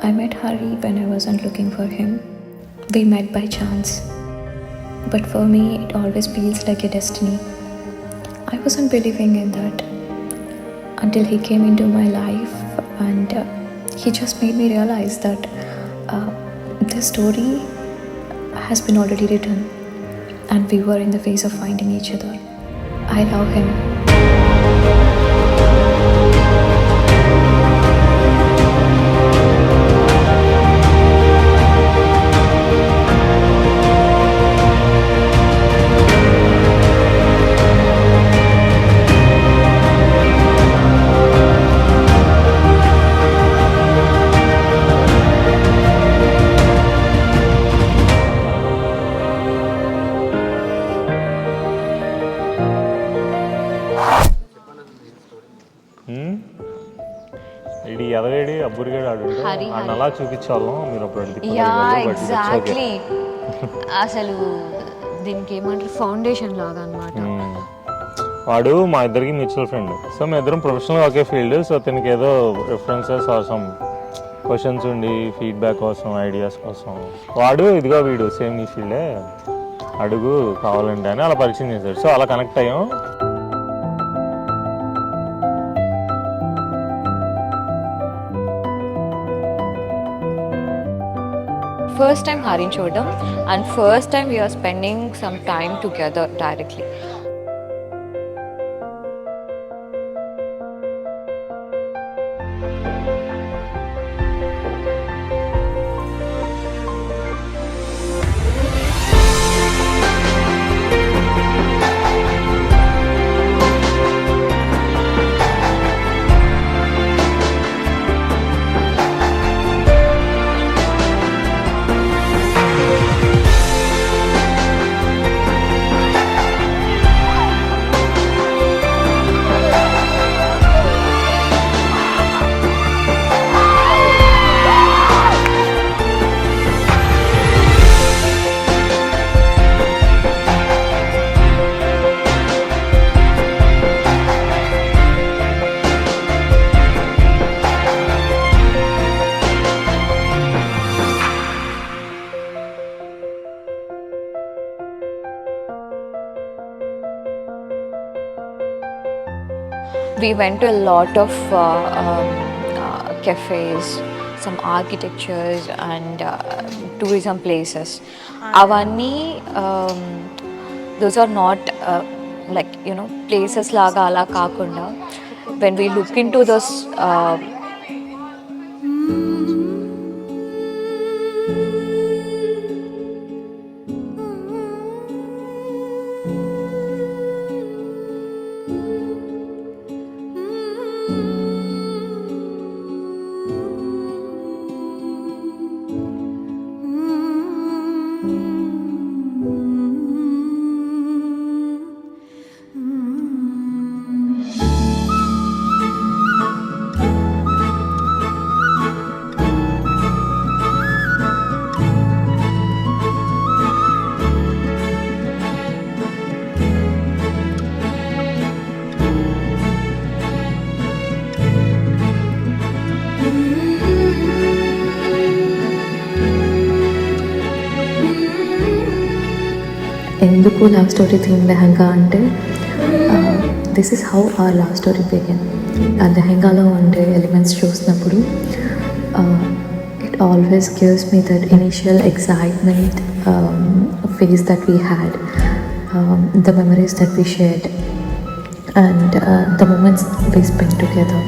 I met Hari when I wasn't looking for him. We met by chance. But for me, it always feels like a destiny. I wasn't believing in that until he came into my life, and he just made me realize that this story has been already written and we were in the phase of finding each other. I love him. ఇది ఎవరేడి అబ్బురిగాడు ఆడుంటే ఆయన అలా చూపించాలం మీరు అప్పుడు exactly. అసలు దీనికి ఏమంటారు, foundation లాగా అనమాట. వాడు మా ఇద్దరికి మ్యూచువల్ ఫ్రెండ్. సో మేము ఇద్దరం ప్రొఫెషనల్గా ఒకే ఫీల్డ్. సో తనకి ఏదో రిఫరెన్సెస్ ఆర్ సమ్ క్వశ్చన్స్ ఉండి ఫీడ్బ్యాక్ కోసం, ఐడియాస్ కోసం వాడు ఇదిగో వీడు సేమ్ ఈ ఫీల్డే అడుగు కావాలంటే అని అలా పరిచయం చేశాడు. సో అలా కనెక్ట్ అయ్యాం. First time Harin చూడడం, and first time we are spending some time together directly. We went to a lot of cafes, some architectures and tourism places. Avanni, those are not like, you know, places laga ala kaakunda. When we look into those ఎందుకు love story theme lehenga అంటే this is how our love story begin. ఆ లెహంగాలో ఉండే elements చూసినప్పుడు it always gives me that initial excitement phase that we had, the memories that we shared and the moments we spend together.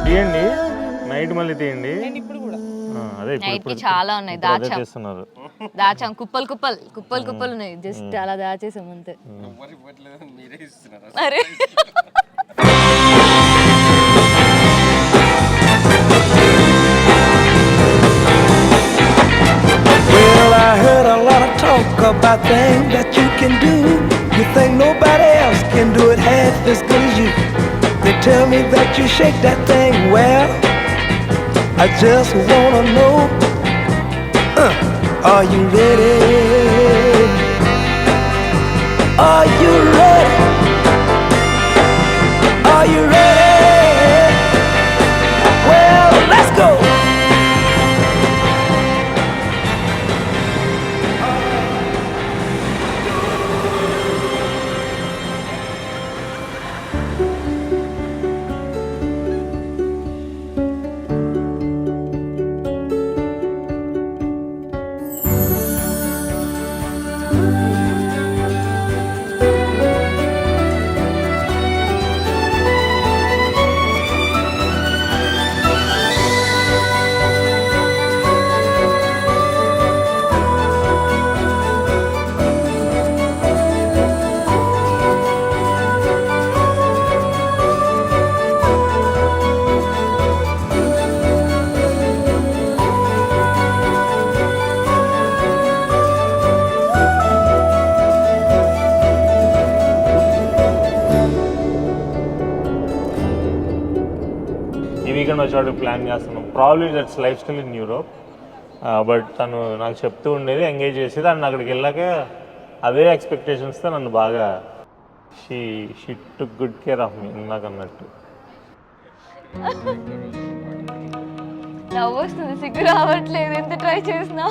తీయండి night మళ్ళీ తీయండి. అదే night కి చాలా ఉన్నాయి, దాచాం కుప్పలు కుప్పలు కుప్పలు కుప్పలు ఉన్నాయి. జస్ట్ అలా దాచేసాం అంతే. అరే Well, I heard a lot of talk about things that you can do. You think nobody else can do it half as good as you. They tell me that you shake that thing well. I just wanna know, are you ready? Are you ready? Are you ready? Well, let's go. ఈ weekend వచ్చేవాడు plan చేస్తున్నాం. Probably that's life style in Europe. But తను నాకు చెప్తూ ఉండేది, engage చేసేది. And అక్కడికి వెళ్ళాక అదే ఎక్స్పెక్టేషన్స్తో నన్ను బాగా she took good care of me ఇందాక అన్నట్టు. నవ్వు వస్తుంది, సిగ్గు రావట్లేదు ఎంత ట్రై చేసినా.